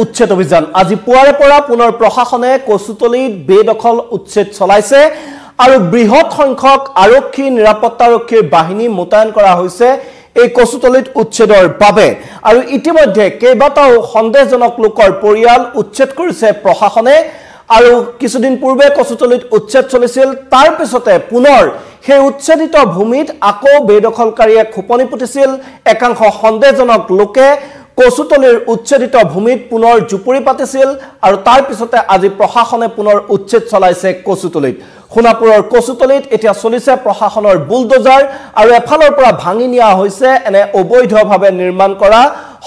উচ্ছেদ অভিযান আজি পুৱাৰে পৰা পুনৰ প্ৰশাসনে কচুতলিত বেদখল উচ্ছেদ চলাইছে আৰু বৃহৎ সংখ্যক আৰক্ষী নিৰাপত্তাৰক্ষীৰ বাহিনী মোতায়েন কৰা হৈছে এই কচুতলিত উচ্ছেদৰ বাবে আৰু ইতিমধ্যে কেইবাটাও সন্দেহজনক লোকৰ পৰিয়াল উচ্ছেদ কৰিছে প্ৰশাসনে আৰু কিছুদিন পূৰ্বে কচুতলিত উচ্ছেদ চলিছিল তাৰ পিছতে পুনৰ সেই উচ্ছেদিত ভূমিত আকৌ বেদখলকাৰীয়ে খোপনি পুতিছিল একাংশ সন্দেহজনক লোকে কচুতলিৰ উচ্ছেদিত ভূমিত পুনৰ জুপুৰি পাতিছিল আৰু তাৰ পিছতে আজি প্ৰশাসনে পুনৰ উচ্ছেদ চলাইছে কচুতলিত খুনাপুৰৰ কচুতলিত এতিয়া চলিছে প্ৰশাসনৰ বুলডোজাৰ আৰু এফালৰ পৰা ভাঙি নিয়া হৈছে এনে অবৈধভাৱে নিৰ্মাণ কৰা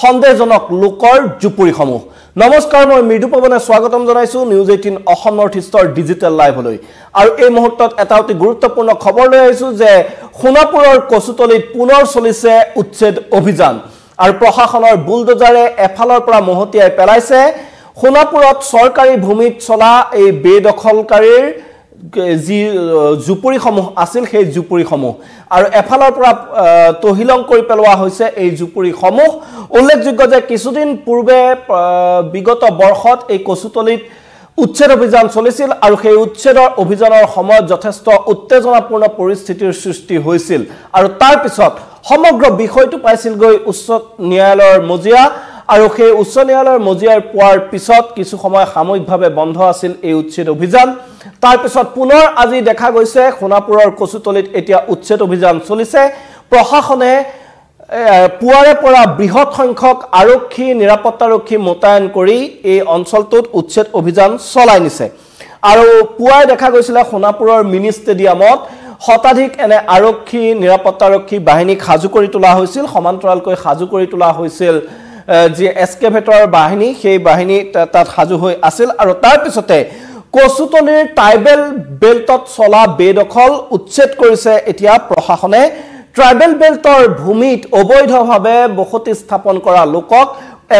সন্দেহজনক লোকৰ জুপুৰিসমূহ নমস্কাৰ মই মৃদু পৱনে স্বাগতম জনাইছো নিউজ 18 অসম নৰ্থ ইষ্টৰ ডিজিটেল লাইভলৈ আৰু এই মুহূৰ্তত এটা অতি গুৰুত্বপূৰ্ণ খবৰ লৈ আহিছো যে খুনাপুৰৰ কচুতলিত পুনৰ চলিছে উচ্ছেদ অভিযান আৰু প্ৰশাসনৰ বুলডোজাৰে এফালৰ পৰা মহতিয়াই পেলাইছে খুনাপুৰত চৰকাৰী ভূমিত চলা এই বেদখলকাৰীৰ যি জুপুৰিসমূহ আছিল সেই জুপুৰিসমূহ আৰু এফালৰ পৰা তহিলং কৰি পেলোৱা হৈছে এই জুপুৰিসমূহ উল্লেখযোগ্য যে কিছুদিন পূৰ্বে বিগত বৰ্ষত এই কচুতলিত উচ্ছেদ অভিযান চলিছিল আৰু সেই উচ্ছেদৰ অভিযানৰ সময়ত যথেষ্ট উত্তেজনাপূৰ্ণ পৰিস্থিতিৰ সৃষ্টি হৈছিল আৰু তাৰ পিছত সমগ্ৰ বিষয়টো পাইছিল গৈ উচ্চ ন্যায়ালয়ৰ মজিয়া আৰু সেই উচ্চ ন্যায়ালয়ৰ মজিয়াৰ পোৱাৰ পিছত কিছু সময় সাময়িকভাৱে বন্ধ আছিল এই উচ্ছেদ অভিযান তাৰ পিছত পুনৰ আজি দেখা গৈছে খুনাপুৰৰ কচুতলিত এতিয়া উচ্ছেদ অভিযান চলিছে প্ৰশাসনে পুৱাৰে পৰা বৃহৎ সংখ্যক আৰক্ষী নিৰাপত্তাৰক্ষী মোতায়েন কৰি এই অঞ্চলটোত উচ্ছেদ অভিযান চলাই নিছে আৰু পুৱাই দেখা গৈছিল খুনাপুৰৰ মিনি ষ্টেডিয়ামত শতাধিক এনে আৰক্ষী নিৰাপত্তাৰক্ষী বাহিনীক সাজু কৰি তোলা হৈছিল সমান্তৰালকৈ সাজু কৰি তোলা হৈছিল যি এস্কেভেটৰ বাহিনী সেই বাহিনী তাত সাজু হৈ আছিল আৰু তাৰ পিছতে কচুতলিৰ ট্ৰাইবেল বেল্টত চলা বেদখল উচ্ছেদ কৰিছে এতিয়া প্ৰশাসনে ট্ৰাইবেল বেল্টৰ ভূমিত অবৈধভাৱে বসতি স্থাপন কৰা লোকক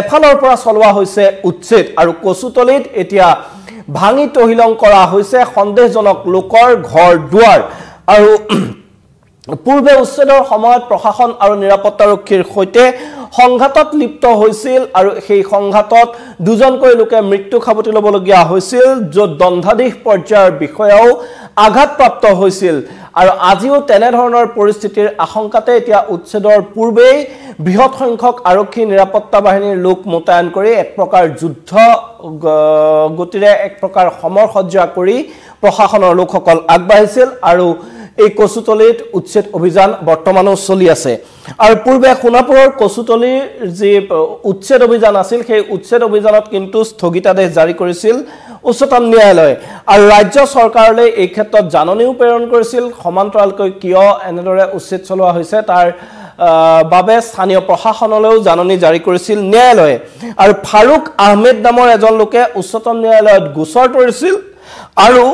এফালৰ পৰা চলোৱা হৈছে উচ্ছেদ আৰু কচুতলিত এতিয়া ভাঙি তহিলং কৰা হৈছে সন্দেহজনক লোকৰ ঘৰ দুৱাৰ আৰু পূৰ্বে উচ্ছেদৰ সময়ত প্ৰশাসন আৰু নিৰাপত্তাৰক্ষীৰ সৈতে সংঘাতত লিপ্ত হৈছিল আৰু সেই সংঘাতত দুজনকৈ লোকে মৃত্যু খাবতি ল'বলগীয়া হৈছিল য'ত দণ্ডাধীশ পৰ্যায়ৰ বিষয়াও আঘাতপ্ৰাপ্ত হৈছিল আৰু আজিও তেনে ধৰণৰ পৰিস্থিতিৰ আশংকাতে এতিয়া উচ্ছেদৰ পূৰ্বেই বৃহৎ সংখ্যক আৰক্ষী নিৰাপত্তা বাহিনীৰ লোক মোতায়েন কৰি এক প্ৰকাৰ যুদ্ধ গতিৰে এক প্ৰকাৰ সমৰসজ্জা কৰি প্ৰশাসনৰ লোকসকল আগবাঢ়িছিল আৰু এই কচুতলিত উচ্ছেদ অভিযান বৰ্তমানো চলি আছে আৰু পূৰ্বে খুনাপুৰৰ কচুতলিৰ যি উচ্ছেদ অভিযান আছিল সেই উচ্ছেদ অভিযানত কিন্তু স্থগিতাদেশ জাৰি কৰিছিল উচ্চতম ন্যায়ালয়ে আৰু ৰাজ্য চৰকাৰলৈ এই ক্ষেত্ৰত জাননীও প্ৰেৰণ কৰিছিল সমান্তৰালকৈ কিয় এনেদৰে উচ্ছেদ চলোৱা হৈছে তাৰ বাবে স্থানীয় প্ৰশাসনলৈও জাননী জাৰি কৰিছিল ন্যায়ালয়ে আৰু ফাৰুক আহমেদ নামৰ এজন লোকে উচ্চতম ন্যায়ালয়ত গোচৰ তৰিছিল আৰু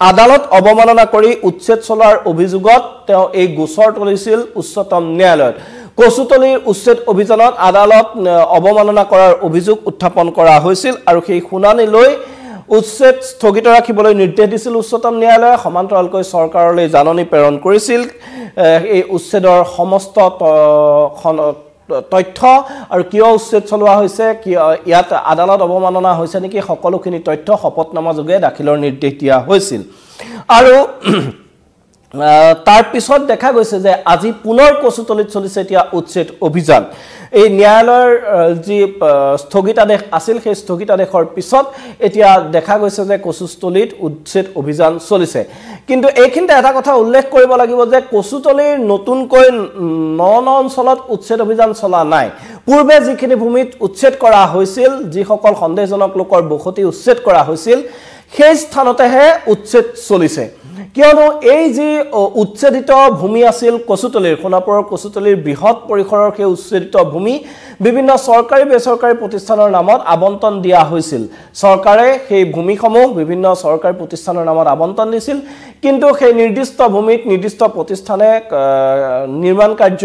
আদালত অৱমাননা কৰি উচ্ছেদ চলোৱাৰ অভিযোগত তেওঁ এই গোচৰ তলিছিল উচ্চতম ন্যায়ালয়ত কচুতলিৰ উচ্ছেদ অভিযানত আদালত অৱমাননা কৰাৰ অভিযোগ উত্থাপন কৰা হৈছিল আৰু সেই শুনানি লৈ উচ্ছেদ স্থগিত ৰাখিবলৈ নিৰ্দেশ দিছিল উচ্চতম ন্যায়ালয়ে সমান্তৰালকৈ চৰকাৰলৈ জাননী প্ৰেৰণ কৰিছিল এই উচ্ছেদৰ সমস্ত তথ্য আৰু কিয় উচ্ছেদ চলোৱা হৈছে ইয়াত আদালত অৱমাননা হৈছে নেকি সকলোখিনি তথ্য শপতনামা যোগে দাখিলৰ নিৰ্দেশ দিয়া হৈছিল আৰু তাৰ পিছত দেখা গৈছে যে আজি পুনৰ কচুতলিত চলিছে এতিয়া উচ্ছেদ অভিযান এই ন্যায়ালয়ৰ যি স্থগিতাদেশ আছিল সেই স্থগিতাদেশৰ পিছত এতিয়া দেখা গৈছে যে কচুতলিত উচ্ছেদ অভিযান চলিছে কিন্তু এইখিনিতে এটা কথা উল্লেখ কৰিব লাগিব যে কচুতলিৰ নতুনকৈ ন অঞ্চলত উচ্ছেদ অভিযান চলা নাই পূৰ্বে যিখিনি ভূমিত উচ্ছেদ কৰা হৈছিল যিসকল সন্দেহজনক লোকৰ বসতি উচ্ছেদ কৰা হৈছিল সেই স্থানতেহে উচ্ছেদ চলিছে কিয়নো এই যি উচ্ছেদিত ভূমি আছিল কচুতলিৰ খুনাপুৰৰ কচুতলিৰ বৃহৎ পৰিসৰৰ সেই উচ্ছেদিত ভূমি বিভিন্ন চৰকাৰী বেচৰকাৰী প্ৰতিষ্ঠানৰ নামত আবণ্টন দিয়া হৈছিল চৰকাৰে সেই ভূমিসমূহ বিভিন্ন চৰকাৰী প্ৰতিষ্ঠানৰ নামত আবণ্টন দিছিল কিন্তু সেই নিৰ্দিষ্ট ভূমিত নিৰ্দিষ্ট প্ৰতিষ্ঠানে নিৰ্মাণ কাৰ্য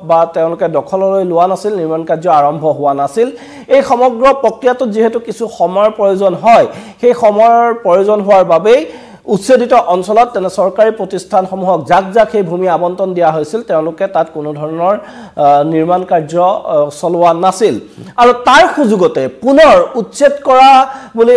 বা তেওঁলোকে দখললৈ লোৱা নাছিল নিৰ্মাণ কাৰ্য আৰম্ভ হোৱা নাছিল এই সমগ্ৰ প্ৰক্ৰিয়াটোত যেহেতু কিছু সময়ৰ প্ৰয়োজন হয় সেই সময়ৰ প্ৰয়োজন হোৱাৰ বাবে উচ্ছেদিত অঞ্চলত তেনে চৰকাৰী প্ৰতিষ্ঠানসমূহক যাক যাক সেই ভূমি আবণ্টন দিয়া হৈছিল তেওঁলোকে তাত কোনো ধৰণৰ নিৰ্মাণ কাৰ্য চলোৱা নাছিল আৰু তাৰ সুযোগতে পুনৰ উচ্ছেদ কৰা বুলি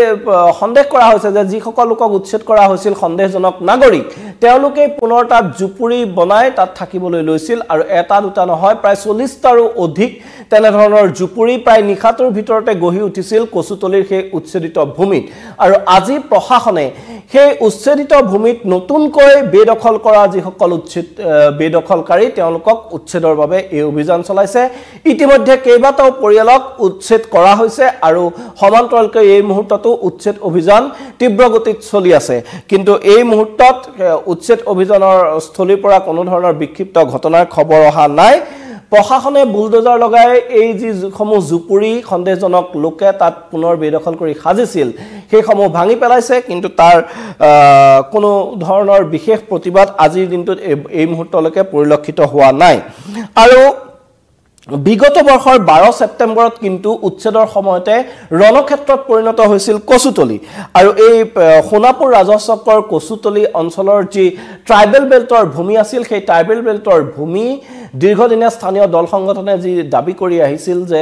সন্দেহ কৰা হৈছে যে যিসকল লোকক উচ্ছেদ কৰা হৈছিল সন্দেহজনক নাগৰিক তেওঁলোকে পুনৰ তাত জুপুৰি বনাই তাত থাকিবলৈ লৈছিল আৰু এটা দুটা নহয় প্ৰায় 40টাৰো অধিক তেনেধৰণৰ জুপুৰি প্ৰায় নিশাটোৰ ভিতৰতে গঢ়ি উঠিছিল কচুতলিৰ সেই উচ্ছেদিত ভূমিত আৰু আজি প্ৰশাসনে সেই উচ্ছেদিত ভূমিত নতুনকৈ বেদখল কৰা যিসকল বেদখলকাৰী তেওঁলোকক উচ্ছেদৰ বাবে এই অভিযান চলাইছে ইতিমধ্যে কেইবাটাও পৰিয়ালক উচ্ছেদ কৰা হৈছে আৰু সমান্তৰালকৈ এই মুহূৰ্ততো উচ্ছেদ অভিযান তীব্ৰ গতিত চলি আছে কিন্তু এই মুহূৰ্তত উচ্ছেদ অভিযানৰ স্থলীৰ পৰা কোনো ধৰণৰ বিক্ষিপ্ত ঘটনাৰ খবৰ অহা নাই প্ৰশাসনে বুলডোজাৰ লগাই এই যিসমূহ জুপুৰি সন্দেহজনক লোকে তাত পুনৰ বেদখল কৰি সাজিছিল সেইসমূহ ভাঙি পেলাইছে কিন্তু তাৰ কোনো ধৰণৰ বিশেষ প্ৰতিবাদ আজিৰ দিনটোত এই মুহূৰ্তলৈকে পৰিলক্ষিত হোৱা নাই আৰু বিগত বৰ্ষৰ 12 ছেপ্টেম্বৰত কিন্তু উচ্ছেদৰ সময়তে ৰণক্ষেত্ৰত পৰিণত হৈছিল কচুতলি আৰু এই সোণাপুৰ ৰাজচক্ৰৰ কচুতলি অঞ্চলৰ যি ট্ৰাইবেল বেল্টৰ ভূমি আছিল সেই ট্ৰাইবেল বেল্টৰ ভূমি দীৰ্ঘদিনীয়া স্থানীয় দল সংগঠনে যি দাবী কৰি আহিছিল যে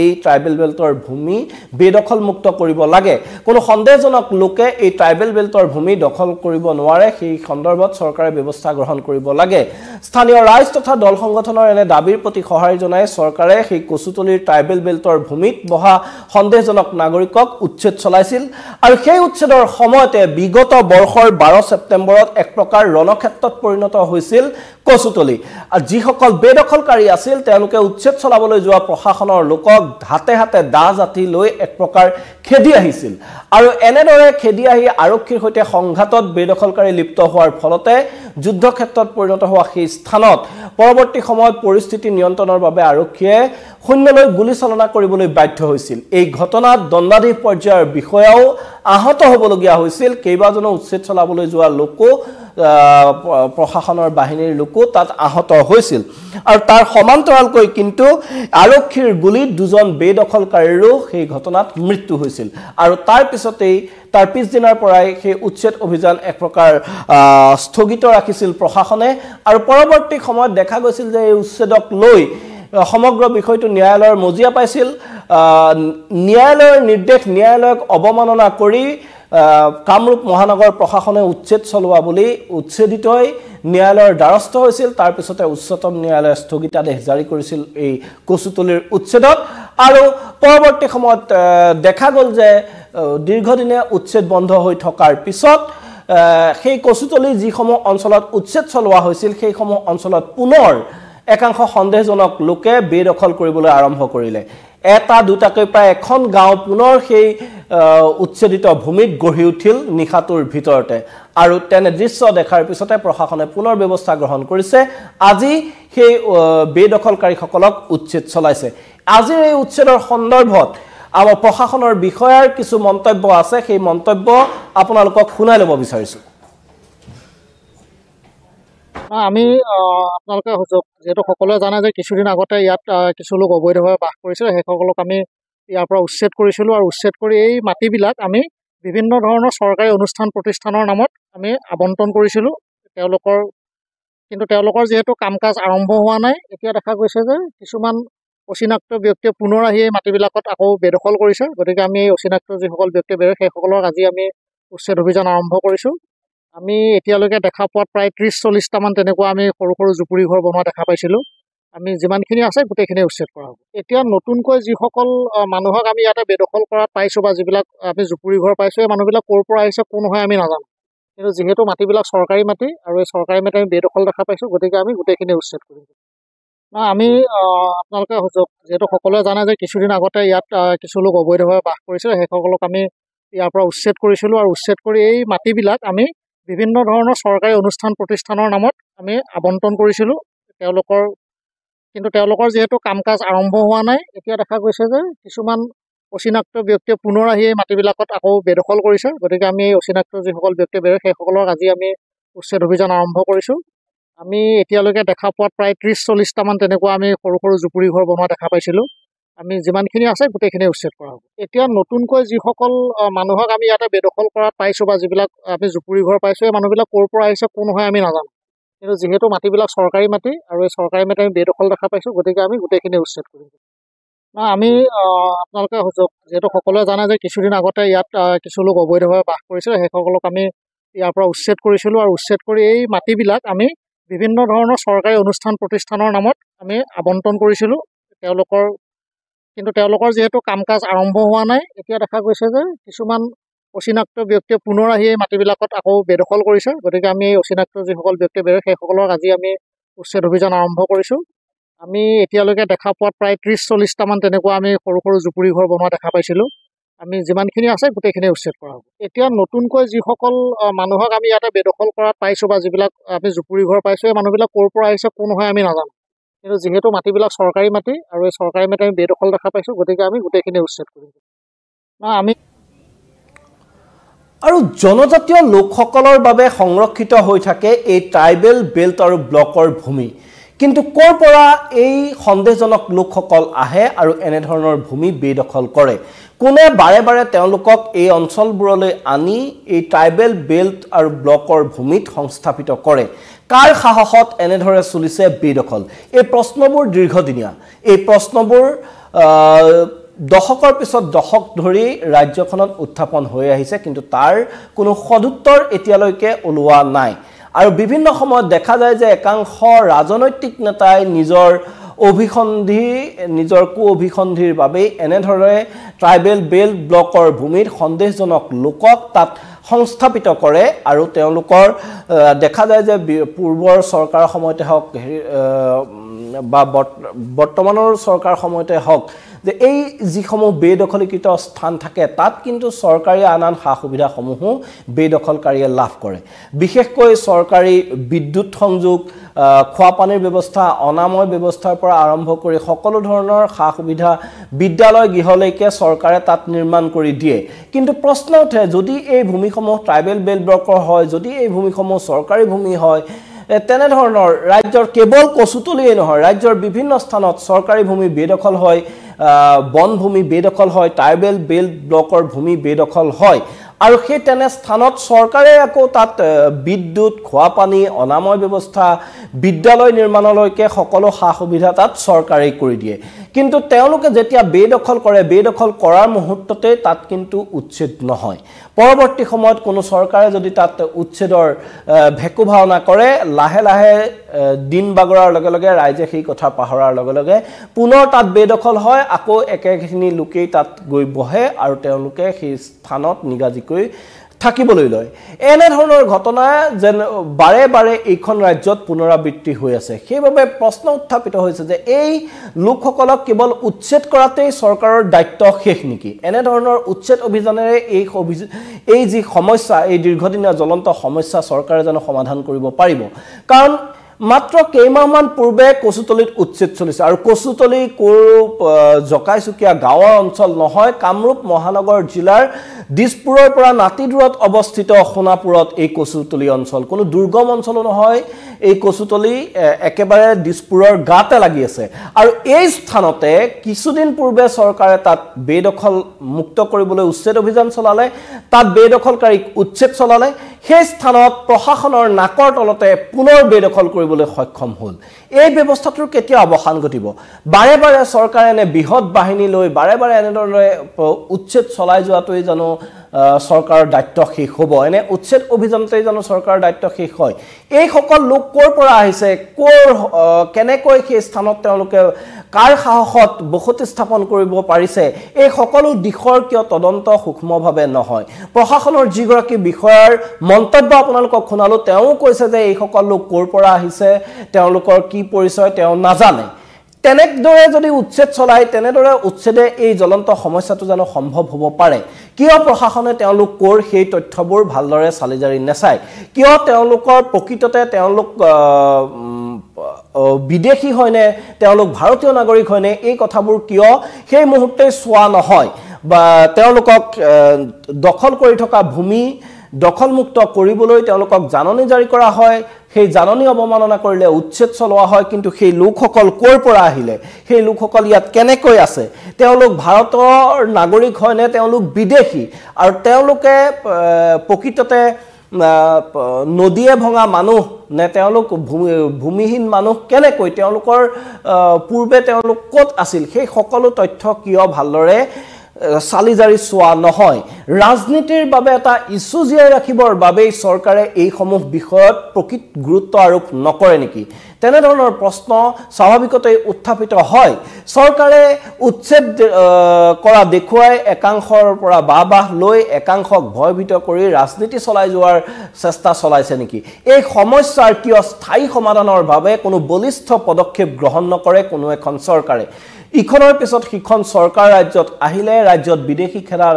এই ট্ৰাইবেল বেল্টৰ ভূমি বেদখল মুক্ত কৰিব লাগে কোনো সন্দেহজনক লোকে এই ট্ৰাইবেল বেল্টৰ ভূমি দখল কৰিব নোৱাৰে সেই সন্দৰ্ভত চৰকাৰে ব্যৱস্থা গ্ৰহণ কৰিব লাগে স্থানীয় ৰাইজ তথা দল সংগঠনৰ এনে দাবীৰ প্ৰতি সহায় জনাই চৰকাৰে সেই কচুতলিৰ ট্ৰাইবেল বেল্টৰ ভূমিত বহা সন্দেহজনক নাগৰিকক উচ্ছেদ চলাইছিল আৰু সেই উচ্ছেদৰ সময়তে বিগত বৰ্ষৰ 12 ছেপ্টেম্বৰত এক প্ৰকাৰ ৰণক্ষেত্ৰত পৰিণত হৈছিল কচুতলি আৰু যিসকল বেদখলকাৰী আছিল তেওঁলোকে উচ্ছেদ চলাবলৈ যোৱা প্ৰশাসনৰ লোকক হাতে হাতে দা জাতি লৈ এক প্ৰকাৰ খেদি আহিছিল আৰু এনেদৰে খেদি আহি আৰক্ষীৰ সৈতে সংঘাতত বেদখলকাৰী লিপ্ত হোৱাৰ ফলতে যুদ্ধক্ষেত্ৰত পৰিণত হোৱা সেই স্থানত পৰৱৰ্তী সময়ত পৰিস্থিতি নিয়ন্ত্ৰণৰ বাবে আৰক্ষীয়ে শূন্যলৈ গুলীচালনা কৰিবলৈ বাধ্য হৈছিল এই ঘটনাত দণ্ডাধীশ পৰ্যায়ৰ বিষয়াও আহত হ'বলগীয়া হৈছিল কেইবাজনো উচ্ছেদ চলাবলৈ যোৱা লোকো প্ৰশাসনৰ বাহিনীৰ লোকো তাত আহত হৈছিল আৰু তাৰ সমান্তৰালকৈ কিন্তু আৰক্ষীৰ গুলীত দুজন বেদখলকাৰীৰো সেই ঘটনাত মৃত্যু হৈছিল আৰু তাৰ পিছতেই তাৰ পিছদিনাৰ পৰাই সেই উচ্ছেদ অভিযান এক প্ৰকাৰ স্থগিত ৰাখিছিল প্ৰশাসনে আৰু পৰৱৰ্তী সময়ত দেখা গৈছিল যে এই উচ্ছেদক লৈ সমগ্ৰ বিষয়টো ন্যায়ালয়ৰ মজিয়া পাইছিল ন্যায়ালয়ৰ নিৰ্দেশ ন্যায়ালয়ক অৱমাননা কৰি কামৰূপ মহানগৰ প্ৰশাসনে উচ্ছেদ চলোৱা বুলি উচ্ছেদিতই ন্যায়ালয়ৰ দ্বাৰস্থ হৈছিল তাৰ পিছতে উচ্চতম ন্যায়ালয়ে স্থগিতাদেশ জাৰি কৰিছিল এই কচুতলিৰ উচ্ছেদত আৰু পৰৱৰ্তী সময়ত দেখা গ'ল যে দীৰ্ঘদিনে উচ্ছেদ বন্ধ হৈ থকাৰ পিছত সেই কচুতলি যিসমূহ অঞ্চলত উচ্ছেদ চলোৱা হৈছিল সেইসমূহ অঞ্চলত পুনৰ একাংশ সন্দেহজনক লোকে বেদখল কৰিবলৈ আৰম্ভ কৰিলে এটা দুটাকৈ প্ৰায় এখন গাঁও পুনৰ সেই উচ্ছেদিত ভূমিত গঢ়ি উঠিল নিশাটোৰ ভিতৰতে আৰু তেনে দৃশ্য দেখাৰ পিছতে প্ৰশাসনে পুনৰ ব্যৱস্থা গ্ৰহণ কৰিছে আজি সেই বেদখলকাৰীসকলক উচ্ছেদ চলাইছে আজিৰ এই উচ্ছেদৰ সন্দৰ্ভত আমাৰ প্ৰশাসনৰ বিষয়াৰ কিছু মন্তব্য আছে সেই মন্তব্য আপোনালোকক শুনাই ল'ব বিচাৰিছো আমি আপোনালোকে যেহেতু সকলোৱে জানে যে কিছুদিন আগতে ইয়াত কিছু লোক অবৈধভাৱে বাস কৰিছিল সেইসকলক আমি ইয়াৰ পৰা উচ্ছেদ কৰিছিলোঁ আৰু উচ্ছেদ কৰি এই মাটিবিলাক আমি বিভিন্ন ধৰণৰ চৰকাৰী অনুষ্ঠান প্ৰতিষ্ঠানৰ নামত আমি আবণ্টন কৰিছিলোঁ কিন্তু তেওঁলোকৰ যিহেতু কাম কাজ আৰম্ভ হোৱা নাই এতিয়া দেখা গৈছে যে কিছুমান অচিনাক্ত ব্যক্তিয়ে পুনৰ আহি এই মাটিবিলাকত আকৌ বেদখল কৰিছে গতিকে আমি এই অচিনাক্ত যিসকল ব্যক্তিয়ে সেইসকলক আজি আমি উচ্ছেদ অভিযান আৰম্ভ কৰিছোঁ আমি এতিয়ালৈকে দেখা পোৱাত প্ৰায় 30-40টামান তেনেকুৱা আমি সৰু সৰু জুপুৰি ঘৰ বনোৱা দেখা পাইছিলোঁ আমি যিমানখিনি আছে গোটেইখিনি উচ্ছেদ কৰা হ'ব এতিয়া নতুনকৈ যিসকল মানুহক আমি ইয়াতে বেদখল কৰাত পাইছোঁ বা যিবিলাক আমি জুপুৰি ঘৰ পাইছোঁ এই মানুহবিলাক ক'ৰ পৰা আহিছে কোন হয় আমি নাজানো কিন্তু যিহেতু মাটিবিলাক চৰকাৰী মাটি আৰু এই চৰকাৰী মাটি আমি বেদখল দেখা পাইছোঁ গতিকে আমি গোটেইখিনি উচ্ছেদ কৰিম আমি আপোনালোকে যিহেতু সকলোৱে জানে যে কিছুদিন আগতে ইয়াত কিছু লোক অবৈধভাৱে বাস কৰিছিল সেইসকলক আমি ইয়াৰ পৰা উচ্ছেদ কৰিছিলোঁ আৰু উচ্ছেদ কৰি এই মাটিবিলাক আমি বিভিন্ন ধৰণৰ চৰকাৰী অনুষ্ঠান প্ৰতিষ্ঠানৰ নামত আমি আবণ্টন কৰিছিলোঁ কিন্তু তেওঁলোকৰ যিহেতু কাম কাজ আৰম্ভ হোৱা নাই এতিয়া দেখা গৈছে যে কিছুমান অচিনাক্ত ব্যক্তিয়ে পুনৰ আহি এই মাটিবিলাকত আকৌ বেদখল কৰিছে গতিকে আমি এই অচিনাক্ত যিসকল ব্যক্তিয়ে সেইসকলক আজি আমি উচ্ছেদ অভিযান আৰম্ভ কৰিছোঁ আমি এতিয়ালৈকে দেখা পোৱাত প্ৰায় 30-40টামান তেনেকুৱা আমি সৰু সৰু জুপুৰি ঘৰ বনোৱা দেখা পাইছিলোঁ আমি যিমানখিনি আছে গোটেইখিনি উচ্ছেদ কৰা হ'ব। এতিয়া নতুনকৈ যিসকল মানুহক আমি ইয়াতে বেদখল কৰাত পাইছোঁ বা যিবিলাক আমি জুপুৰি ঘৰ পাইছোঁ, এই মানুহবিলাক ক'ৰ পৰা আহিছে কোন হয় আমি নাজানো। কিন্তু যিহেতু মাটিবিলাক চৰকাৰী মাটি আৰু এই চৰকাৰী মাটি আমি বেদখল দেখা পাইছোঁ, গতিকে আমি গোটেইখিনি উচ্ছেদ কৰিম। আমি আপোনালোকে যিহেতু সকলোৱে জানে যে কিছুদিন আগতে ইয়াত কিছু লোক অবৈধভাৱে বাস কৰিছিলে, সেইসকলক আমি ইয়াৰ পৰা উচ্ছেদ কৰিছিলোঁ আৰু উচ্ছেদ কৰি এই মাটিবিলাক আমি বিভিন্ন ধৰণৰ চৰকাৰী অনুষ্ঠান প্ৰতিষ্ঠানৰ নামত আমি আবণ্টন কৰিছিলোঁ। কিন্তু তেওঁলোকৰ যিহেতু কাম কাজ আৰম্ভ হোৱা নাই, এতিয়া দেখা গৈছে যে কিছুমান অচিনাক্ত ব্যক্তিয়ে পুনৰ আহি এই মাটিবিলাকত আকৌ বেদখল কৰিছে। গতিকে আমি এই অচিনাক্ত যিসকল ব্যক্তি সেইসকলক আজি আমি উচ্ছেদ অভিযান আৰম্ভ কৰিছোঁ। আমি এতিয়ালৈকে দেখা পোৱাত প্ৰায় 30-40টামান তেনেকুৱা আমি সৰু সৰু জুপুৰি ঘৰ বনোৱা দেখা পাইছিলোঁ। আমি যিমানখিনি আছে গোটেইখিনি উচ্ছেদ কৰা হ'ব। এতিয়া নতুনকৈ যিসকল মানুহক আমি ইয়াতে বেদখল কৰাত পাইছোঁ বা যিবিলাক আমি জুপুৰি ঘৰ পাইছোঁ, এই মানুহবিলাক ক'ৰ পৰা আহিছে কোন হয় আমি নাজানো। কিন্তু যিহেতু মাটিবিলাক চৰকাৰী মাটি আৰু এই চৰকাৰী মাটি আমি বেদখল দেখা পাইছোঁ, গতিকে আমি গোটেইখিনি উচ্ছেদ কৰিম। আৰু জনজাতীয় লোকসকলৰ বাবে সংৰক্ষিত হৈ থাকে এই ট্ৰাইবেল বেল্ট আৰু ব্লকৰ ভূমি। কিন্তু ক'ৰ পৰা এই সন্দেহজনক লোকসকল আহে আৰু এনেধৰণৰ ভূমি বেদখল কৰে? কোনে বাৰে বাৰে তেওঁলোকক এই অঞ্চলবোৰলৈ আনি এই ট্ৰাইবেল বেল্ট আৰু ব্লকৰ ভূমিত সংস্থাপিত কৰে? কাৰ সাহসত এনেদৰে চলিছে বেদখল? এই প্ৰশ্নবোৰ দীৰ্ঘদিনীয়া। এই প্ৰশ্নবোৰ দশকৰ পিছত দশক ধৰি ৰাজ্যখনত উত্থাপন হৈ আহিছে, কিন্তু তাৰ কোনো সদুত্তৰ এতিয়ালৈকে ওলোৱা নাই। আৰু বিভিন্ন সময়ত দেখা যায় যে একাংশ ৰাজনৈতিক নেতাই নিজৰ কু অভিসন্ধিৰ বাবেই এনেদৰে ট্ৰাইবেল বেল্ট ব্লকৰ ভূমিত সন্দেহজনক লোকক তাত সংস্থাপিত কৰে আৰু তেওঁলোকৰ দেখা যায় যে পূৰ্বৰ চৰকাৰৰ সময়তে হওক বা বৰ্তমানৰ চৰকাৰৰ সময়তে হওক যে এই যিসমূহ বেদখলীকৃত স্থান থাকে তাত কিন্তু চৰকাৰী আন সা সুবিধাসমূহো বেদখলকাৰীয়ে লাভ কৰে। বিশেষকৈ চৰকাৰী বিদ্যুৎ সংযোগ, খোৱা পানীৰ ব্যৱস্থা, অনাময় ব্যৱস্থাৰ পৰা আৰম্ভ কৰি সকলো ধৰণৰ সা সুবিধা, বিদ্যালয় গৃহলৈকে চৰকাৰে তাত নিৰ্মাণ কৰি দিয়ে। কিন্তু প্ৰশ্ন উঠে, যদি এই ভূমিসমূহ ট্ৰাইবেল বেল্ট ব্লকৰ হয়, যদি এই ভূমিসমূহ চৰকাৰী ভূমি হয়, তেনেধৰণৰ ৰাজ্যৰ কেৱল কচুতলিয়েই নহয়, ৰাজ্যৰ বিভিন্ন স্থানত চৰকাৰী ভূমি বেদখল হয়, বনভূমি বেদখল হয়, ট্ৰাইবেল বেল্ট ব্লকৰ ভূমি বেদখল হয়। আৰু সেই তেনে স্থানত চৰকাৰে আকৌ তাত বিদ্যুৎ, খোৱা পানী, অনাময় ব্যৱস্থা, বিদ্যালয় নিৰ্মাণলৈকে সকলো সা সুবিধা তাত চৰকাৰে কৰি দিয়ে। কিন্তু তেওঁলোকে যেতিয়া বেদখল কৰে, বেদখল কৰাৰ মুহূৰ্ততে তাত কিন্তু উচ্ছেদ নহয়। পৰৱৰ্তী সময়ত কোনো চৰকাৰে যদি তাত উচ্ছেদৰ ভেকু ভাওনা কৰে, লাহে লাহে দিন বাগৰাৰ লগে লগে ৰাইজে সেই কথা পাহৰাৰ লগে লগে পুনৰ তাত বেদখল হয়, আকৌ একেখিনি লোকেই তাত গৈ বহে আৰু তেওঁলোকে সেই স্থানত নিগাজিকৈ থাকিবলৈ লয়। এনেধৰণৰ ঘটনা যেন বাৰে বাৰে এইখন ৰাজ্যত পুনৰাবৃত্তি হৈ আছে। সেইবাবে প্ৰশ্ন উত্থাপিত হৈছে যে এই লোকসকলক কেৱল উচ্ছেদ কৰাতেই চৰকাৰৰ দায়িত্ব শেষ নেকি? এনেধৰণৰ উচ্ছেদ অভিযানেৰে এই যি সমস্যা, এই দীৰ্ঘদিনীয়া জ্বলন্ত সমস্যা চৰকাৰে জানো সমাধান কৰিব পাৰিব? কাৰণ মাত্ৰ কেইমাহমান পূৰ্বে কচুতলিত উচ্ছেদ চলিছে আৰু কচুতলি জকাইচুকীয়া গাঁৱৰ অঞ্চল নহয়, কামৰূপ মহানগৰ জিলাৰ দিছপুৰৰ পৰা নাতি দূৰত অৱস্থিত সোণাপুৰত এই কচুতলি অঞ্চল। কোনো দুৰ্গম অঞ্চলো নহয়, এই কচুতলি একেবাৰে দিছপুৰৰ গাতে লাগি আছে। আৰু এই স্থানতে কিছুদিন পূৰ্বে চৰকাৰে তাত বেদখল মুক্ত কৰিবলৈ উচ্ছেদ অভিযান চলালে, তাত বেদখলকাৰীক উচ্ছেদ চলালে। সেই স্থানত প্ৰশাসনৰ নাকৰ তলতে পুনৰ বেদখল কৰিবলৈ সক্ষম হ'ল। এই ব্যৱস্থাটোৰ কেতিয়া অৱসান ঘটিব? বাৰে বাৰে চৰকাৰে এনে বৃহৎ বাহিনী লৈ বাৰে বাৰে এনেদৰে উচ্ছেদ চলাই যোৱাটোৱেই জানো চৰকাৰৰ দায়িত্ব শেষ হ'ব? এনে উচ্ছেদ অভিযানতেই জানো চৰকাৰৰ দায়িত্ব শেষ হয়? এইসকল লোক ক'ৰ পৰা আহিছে, কেনেকৈ সেই স্থানত তেওঁলোকে কাৰ সাহসত বসতি স্থাপন কৰিব পাৰিছে, এই সকলো দিশৰ কিয় তদন্ত সূক্ষ্মভাৱে নহয়? প্ৰশাসনৰ যিগৰাকী বিষয়াৰ মন্তব্য আপোনালোকক শুনালোঁ, তেওঁ কৈছে যে এইসকল লোক ক'ৰ পৰা আহিছে, তেওঁলোকৰ কি পৰিচয় তেওঁ নাজানে। তেনেদৰে যদি উচ্ছেদ চলায়, তেনেদৰে উচ্ছেদে এই জ্বলন্ত সমস্যাটো জানো সম্ভৱ হ'ব পাৰে? কিয় প্ৰশাসনে তেওঁলোক ক'ৰ সেই তথ্যবোৰ ভালদৰে চালি জাৰি নেচায়? কিয় তেওঁলোকৰ প্ৰকৃততে তেওঁলোক বিদেশী হয়নে, তেওঁলোক ভাৰতীয় নাগৰিক হয়নে, এই কথাবোৰ কিয় সেই মুহূৰ্তে চোৱা নহয়? বা তেওঁলোকক দখল কৰি থকা ভূমি দখলমুক্ত কৰিবলৈ তেওঁলোকক জাননী জাৰি কৰা হয়, সেই জাননী অৱমাননা কৰিলে উচ্ছেদ চলোৱা হয় কিন্তু সেই লোকসকল ক'ৰ পৰা আহিলে সেই লোকসকল ইয়াত কেনেকৈ আছে তেওঁলোক ভাৰতৰ নাগৰিক হয়নে তেওঁলোক বিদেশী আৰু তেওঁলোকে প্ৰকৃততে নদীয়ে ভঙা মানুহ নে তেওঁলোক ভূমিহীন মানুহ কেনেকৈ তেওঁলোকৰ পূৰ্বে তেওঁলোক ক'ত আছিল সেই সকলো তথ্য কিয় ভালদৰে চালিজাৰি চোৱা নহয় ৰাজনীতিৰ বাবে এটা ইস্যু জীয়াই ৰাখিবৰ বাবে চৰকাৰে এই সমূহ বিষয়ত প্ৰকৃত গুৰুত্ব আৰোপ নকৰে নেকি তেনেধৰণৰ প্ৰশ্ন স্বাভাৱিকতেই উত্থাপিত হয় চৰকাৰে উচ্ছেদ কৰা দেখুৱাই একাংশৰ পৰা বাহ লৈ একাংশক ভয়ভীত কৰি ৰাজনীতি চলাই যোৱাৰ চেষ্টা চলাইছে নেকি এই সমস্যাৰ কিয় স্থায়ী সমাধানৰ বাবে কোনো বলিষ্ঠ পদক্ষেপ গ্ৰহণ নকৰে কোনো এখন চৰকাৰে ইখনৰ পিছত সিখন চৰকাৰ ৰাজ্যত আহিলে ৰাজ্যত বিদেশী খেলাৰ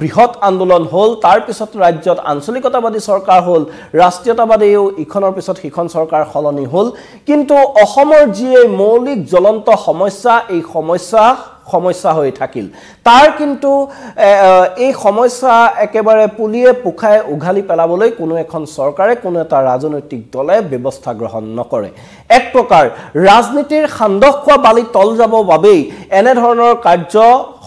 বৃহৎ আন্দোলন হ'ল তাৰ পিছত ৰাজ্যত আঞ্চলিকতাবাদী চৰকাৰ হ'ল ৰাষ্ট্ৰীয়তাবাদীও ইখনৰ পিছত সিখন চৰকাৰ সলনি হ'ল কিন্তু অসমৰ যি মৌলিক জ্বলন্ত সমস্যা এই সমস্যা হৈ থাকিল তাৰ কিন্তু এই সমস্যা একেবাৰে পুলিয়ে পুখাই উঘালি পেলাবলৈ কোনো এখন চৰকাৰে কোনো এটা ৰাজনৈতিক দলে ব্যৱস্থা গ্ৰহণ নকৰে এক প্ৰকাৰ ৰাজনীতিৰ খান্দক খোৱা বালি তল যাব বাবেই এনে ধৰণৰ কাৰ্য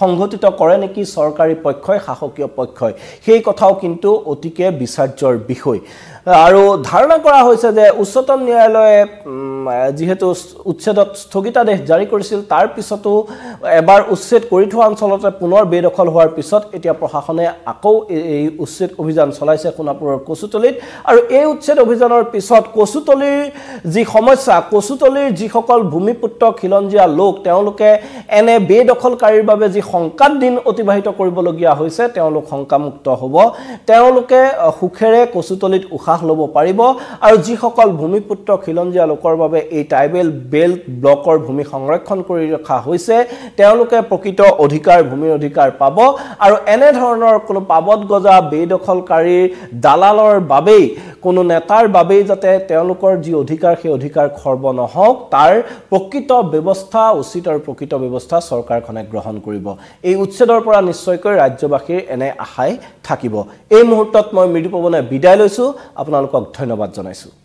সংঘটিত কৰে নেকি চৰকাৰী পক্ষই শাসকীয় পক্ষই সেই কথাও কিন্তু অতিকে বিচাৰ্যৰ বিষয় আৰু ধাৰণা কৰা হৈছে যে উচ্চতম ন্যায়ালয়ে যেহেতু উচ্ছেদত স্থগিতাদেশ জাৰি কৰিছিল তাৰ পিছতো এবাৰ উচ্ছেদ কৰি থোৱা অঞ্চলতে পুনৰ বেদখল হোৱাৰ পিছত এতিয়া প্ৰশাসনে আকৌ এই উচ্ছেদ অভিযান চলাইছে সোণাপুৰৰ কচুতলিত আৰু এই উচ্ছেদ অভিযানৰ পিছত কচুতলিৰ যি সমস্যা কচুতলিৰ যিসকল ভূমিপুত্ৰ খিলঞ্জীয়া লোক তেওঁলোকে এনে বেদখলকাৰীৰ বাবে যি সংকাত দিন অতিবাহিত কৰিবলগীয়া হৈছে তেওঁলোক শংকামুক্ত হ'ব তেওঁলোকে সুখেৰে কচুতলিত উশাহ ল'ব পাৰিব আৰু যিসকল ভূমিপুত্ৰ খিলঞ্জীয়া লোকৰ বাবে এই ট্ৰাইবেল বেল্ট ব্লকৰ ভূমি সংৰক্ষণ কৰি ৰখা হৈছে তেওঁলোকে প্ৰকৃত অধিকাৰ ভূমিৰ অধিকাৰ পাব আৰু এনে ধৰণৰ কোনো পাবত গজা বেদখলকাৰীৰ দালালৰ বাবেই কোনো নেতাৰ বাবেই যাতে তেওঁলোকৰ যি অধিকাৰ সেই অধিকাৰ খৰ্ব নহওক তাৰ প্ৰকৃত ব্যৱস্থা উচিত আৰু প্ৰকৃত ব্যৱস্থা চৰকাৰখনে গ্ৰহণ কৰিব এই উচ্ছেদৰ পৰা নিশ্চয়কৈ ৰাজ্যবাসীৰ এনে আশাই থাকিব এই মুহূৰ্তত মই মৃদুপৱনে বিদায় লৈছো আপোনালোকক ধন্যবাদ জনাইছো